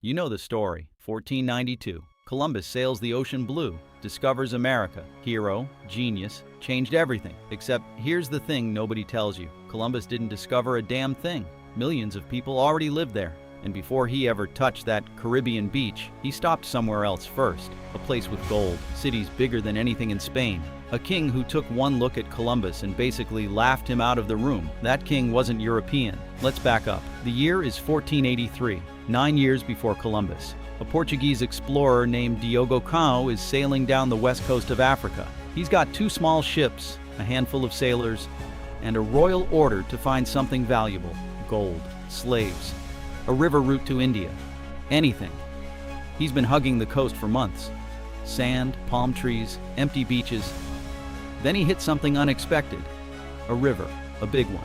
You know the story. 1492. Columbus sails the ocean blue, discovers America. Hero, genius, changed everything. Except here's the thing nobody tells you. Columbus didn't discover a damn thing. Millions of people already lived there. And before he ever touched that Caribbean beach, he stopped somewhere else first. A place with gold, cities bigger than anything in Spain. A king who took one look at Columbus and basically laughed him out of the room. That king wasn't European. Let's back up. The year is 1483, 9 years before Columbus. A Portuguese explorer named Diogo Kongo is sailing down the west coast of Africa. He's got 2 small ships, a handful of sailors, and a royal order to find something valuable: gold, slaves, a river route to India, anything. He's been hugging the coast for months. Sand, palm trees, empty beaches. Then he hit something unexpected. A river, a big one.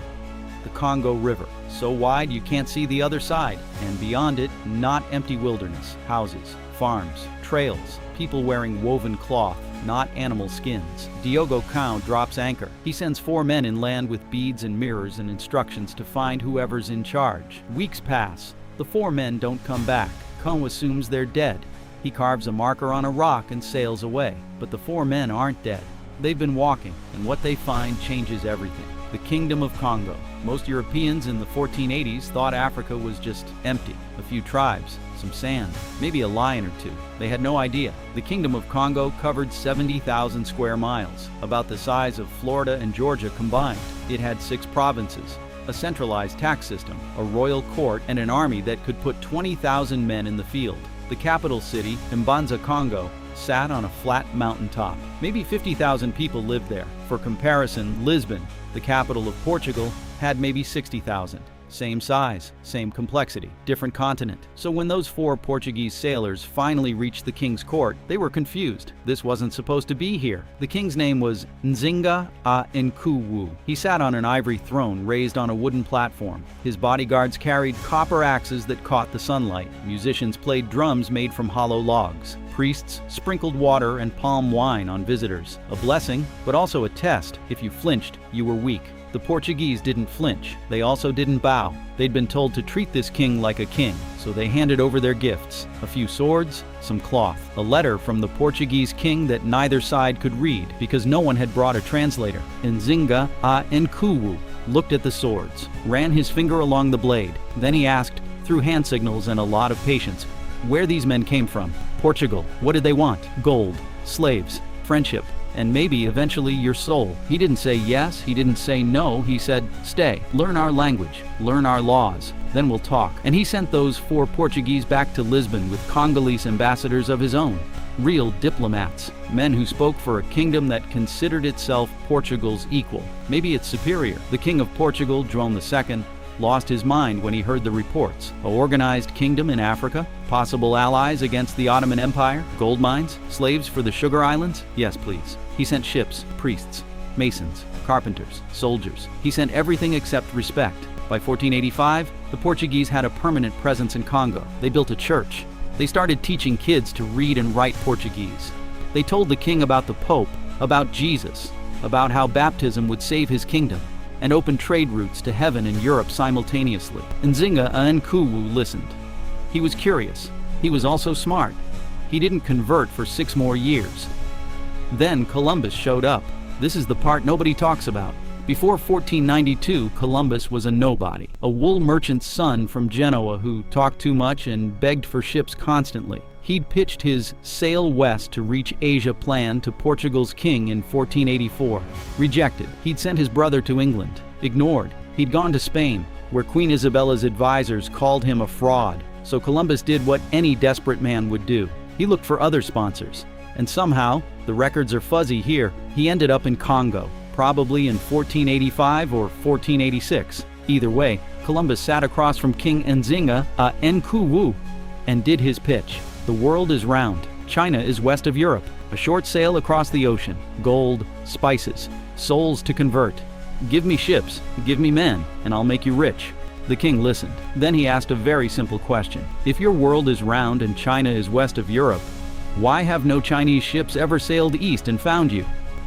The Congo River, so wide you can't see the other side. And beyond it, not empty wilderness, houses, farms, trails, people wearing woven cloth, not animal skins. Diogo Kongo drops anchor. He sends 4 men inland with beads and mirrors and instructions to find whoever's in charge. Weeks pass. The 4 men don't come back. Kongo assumes they're dead. He carves a marker on a rock and sails away. But the 4 men aren't dead. They've been walking, and what they find changes everything. The Kingdom of Kongo. Most Europeans in the 1480s thought Africa was just empty. A few tribes, some sand, maybe a lion or 2. They had no idea. The Kingdom of Kongo covered 70,000 square miles, about the size of Florida and Georgia combined. It had 6 provinces, a centralized tax system, a royal court, and an army that could put 20,000 men in the field. The capital city, Mbanza, Congo, sat on a flat mountaintop. Maybe 50,000 people lived there. For comparison, Lisbon, the capital of Portugal, had maybe 60,000. Same size, same complexity, different continent. So when those 4 Portuguese sailors finally reached the king's court, they were confused. This wasn't supposed to be here. The king's name was Nzinga a Nkuwu. He sat on an ivory throne raised on a wooden platform. His bodyguards carried copper axes that caught the sunlight. Musicians played drums made from hollow logs. Priests sprinkled water and palm wine on visitors. A blessing, but also a test. If you flinched, you were weak. The Portuguese didn't flinch. They also didn't bow. They'd been told to treat this king like a king, so they handed over their gifts: a few swords, some cloth, a letter from the Portuguese king that neither side could read because no one had brought a translator. Nzinga a Nkuwu looked at the swords, ran his finger along the blade. Then he asked, through hand signals and a lot of patience, where these men came from. Portugal. What did they want? Gold, slaves, friendship, and maybe eventually your soul. He didn't say yes, he didn't say no, he said, stay, learn our language, learn our laws, then we'll talk. And he sent those 4 Portuguese back to Lisbon with Congolese ambassadors of his own. Real diplomats, men who spoke for a kingdom that considered itself Portugal's equal, maybe its superior. The King of Portugal, João II, lost his mind when he heard the reports. A organized kingdom in Africa? Possible allies against the Ottoman Empire? Gold mines? Slaves for the sugar islands? Yes, please. He sent ships, priests, masons, carpenters, soldiers. He sent everything except respect. By 1485, the Portuguese had a permanent presence in Congo. They built a church. They started teaching kids to read and write Portuguese. They told the king about the Pope, about Jesus, about how baptism would save his kingdom and open trade routes to heaven and Europe simultaneously. Nzinga a Nkuwu listened. He was curious. He was also smart. He didn't convert for 6 more years. Then Columbus showed up. This is the part nobody talks about. Before 1492, Columbus was a nobody, a wool merchant's son from Genoa who talked too much and begged for ships constantly. He'd pitched his sail west to reach Asia plan to Portugal's king in 1484. Rejected. He'd sent his brother to England. Ignored. He'd gone to Spain, where Queen Isabella's advisors called him a fraud. So Columbus did what any desperate man would do. He looked for other sponsors. And somehow, the records are fuzzy here, he ended up in Congo, probably in 1485 or 1486. Either way, Columbus sat across from King Nzinga a Nkuwu and did his pitch. The world is round. China is west of Europe. A short sail across the ocean. Gold, spices, souls to convert. Give me ships, give me men, and I'll make you rich. The king listened. Then he asked a very simple question. If your world is round and China is west of Europe, why have no Chinese ships ever sailed east and found you?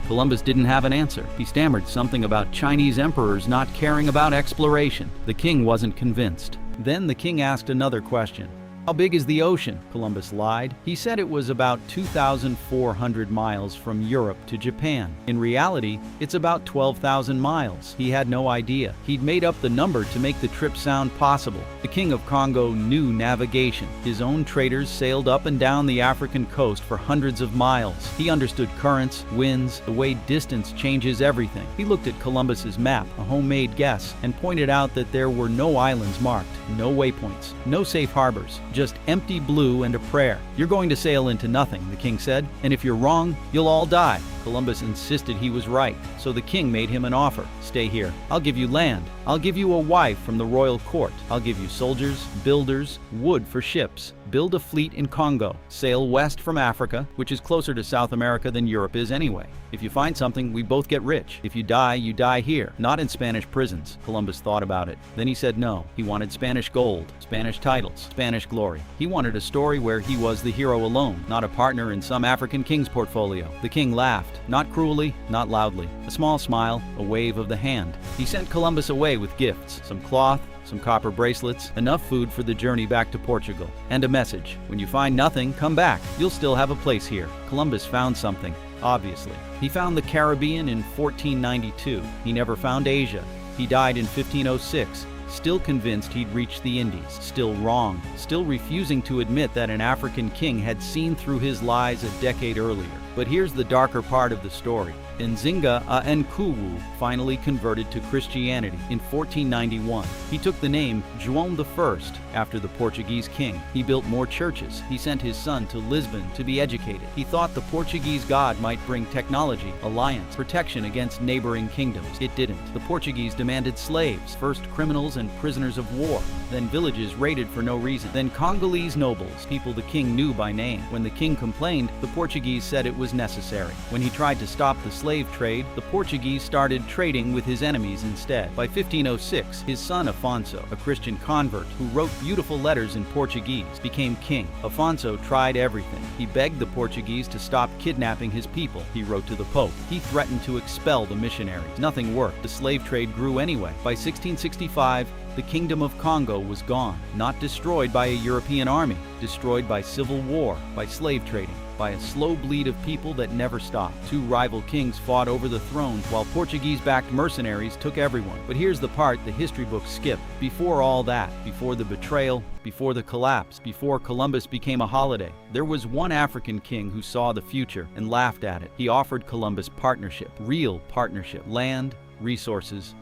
Columbus didn't have an answer. He stammered something about Chinese emperors not caring about exploration. The king wasn't convinced. Then the king asked another question. How big is the ocean? Columbus lied. He said it was about 2,400 miles from Europe to Japan. In reality, it's about 12,000 miles. He had no idea. He'd made up the number to make the trip sound possible. The King of Kongo knew navigation. His own traders sailed up and down the African coast for hundreds of miles. He understood currents, winds, the way distance changes everything. He looked at Columbus's map, a homemade guess, and pointed out that there were no islands marked, no waypoints, no safe harbors, just empty blue and a prayer. "You're going to sail into nothing," the king said, "and if you're wrong, you'll all die." Columbus insisted he was right, so the king made him an offer. "Stay here. I'll give you land. I'll give you a wife from the royal court. I'll give you soldiers, builders, wood for ships. Build a fleet in Congo. Sail west from Africa, which is closer to South America than Europe is anyway. If you find something, we both get rich. If you die here, not in Spanish prisons." Columbus thought about it. Then he said no. He wanted Spanish gold, Spanish titles, Spanish glory. He wanted a story where he was the hero alone, not a partner in some African king's portfolio. The king laughed, not cruelly, not loudly. A small smile, a wave of the hand. He sent Columbus away with gifts, some cloth, some copper bracelets, enough food for the journey back to Portugal, and a message: "When you find nothing, come back. You'll still have a place here." Columbus found something, obviously. He found the Caribbean in 1492. He never found Asia. He died in 1506, still convinced he'd reached the Indies, still wrong, still refusing to admit that an African king had seen through his lies a decade earlier. But here's the darker part of the story. Nzinga, Nkuwu, finally converted to Christianity in 1491. He took the name João I after the Portuguese king. He built more churches. He sent his son to Lisbon to be educated. He thought the Portuguese God might bring technology, alliance, protection against neighboring kingdoms. It didn't. The Portuguese demanded slaves, first criminals and prisoners of war, then villages raided for no reason, then Congolese nobles, people the king knew by name. When the king complained, the Portuguese said it was necessary. When he tried to stop the slave trade, the Portuguese started trading with his enemies instead. By 1506, his son Afonso, a Christian convert who wrote beautiful letters in Portuguese, became king. Afonso tried everything. He begged the Portuguese to stop kidnapping his people. He wrote to the Pope. He threatened to expel the missionaries. Nothing worked. The slave trade grew anyway. By 1665, the Kingdom of Kongo was gone, not destroyed by a European army, destroyed by civil war, by slave trading, by a slow bleed of people that never stopped. Two rival kings fought over the throne while Portuguese-backed mercenaries took everyone. But here's the part the history books skip. Before all that, before the betrayal, before the collapse, before Columbus became a holiday, there was one African king who saw the future and laughed at it. He offered Columbus partnership, real partnership, land, resources,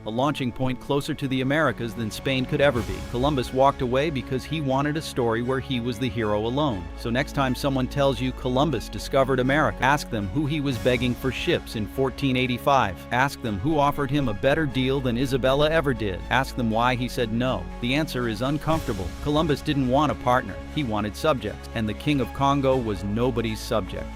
a launching point closer to the Americas than Spain could ever be. Columbus walked away because he wanted a story where he was the hero alone. So next time someone tells you Columbus discovered America, ask them who he was begging for ships in 1485. Ask them who offered him a better deal than Isabella ever did. Ask them why he said no. The answer is uncomfortable. Columbus didn't want a partner. He wanted subjects, and the King of Kongo was nobody's subject.